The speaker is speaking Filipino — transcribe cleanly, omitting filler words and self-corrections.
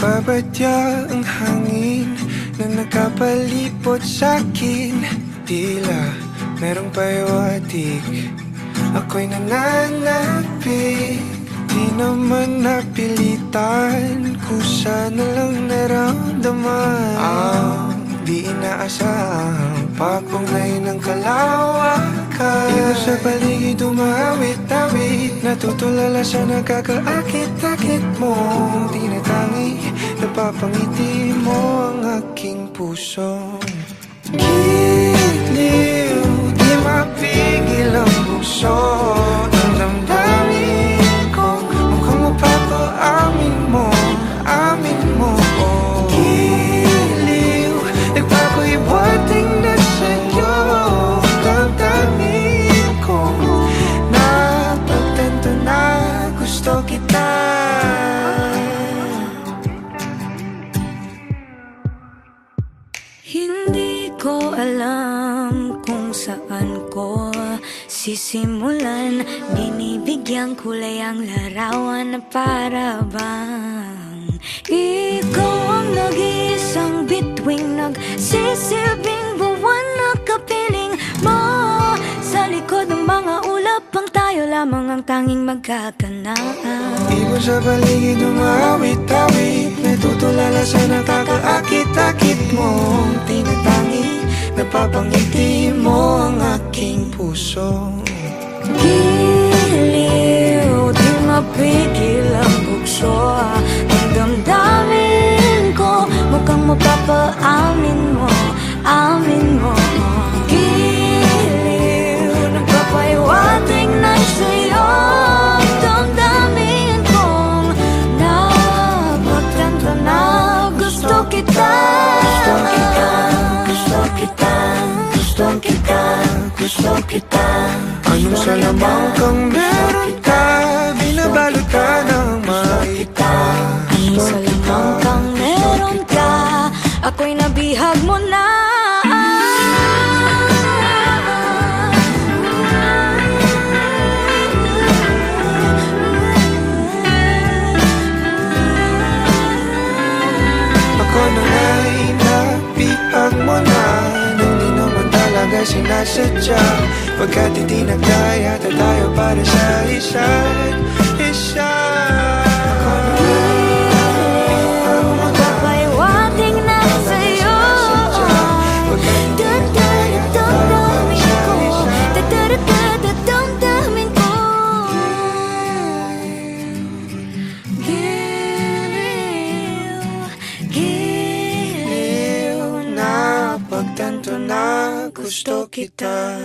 Nagbabadya ang hangin na nakapalipot sa'kin. Tila merong pahiwatig, ako'y nananapig. Di naman napilitan, kusa na lang naramdaman ang di inaasahang pagbunglay ng kalawakan. Ikaw sa paligid umawit-awit, natutulala sa nakakaakit-akit mong tinatangi. Napapangiti mo ang aking puso. Giliw, di mapigil ang bukso ng damdamin ko. Mukhang mapapaamin mo, amin mo. Giliw, nagpapahiwating na sa'yo damdamin ko. Napagtanto na gusto kita. Hindi ko alam kung saan ko sisimulan. Binibigyan kulay ang larawan na para bang ikaw ang nag-iisang bituing, nagsisilbing buwan na kapiling mo. Sa likod ng mga ulap pang tayo lamang ang tanging magkakanaan. Ibon sa paligid umawit-awit, natutulala sa nakakaakit-akit mong tinatangi. Napapangiti mo ang aking puso. Giliw, di mapigil ang bukso ng damdamin ko. Mukhang mapapaamin mo, amin mo. Giliw, nagpapahiwatig na sa'yo damdamin kong napagtanto na gusto kita. Gusto kita, gusto kita, gusto kita. Anong salamang kang meron ka, binabalot ka ng maita. Anong salamang kang meron ka, ako'y nabihag mo na. Ako na nga'y nabihag mo na, nang di naman talaga sinasadya. Pagkat itinagdaya tayo para sa isa't isa. Magpapahiwatig na sa'yo damdamin ko, damdamin ko. Giliw, giliw, Napagtanto na gusto kita.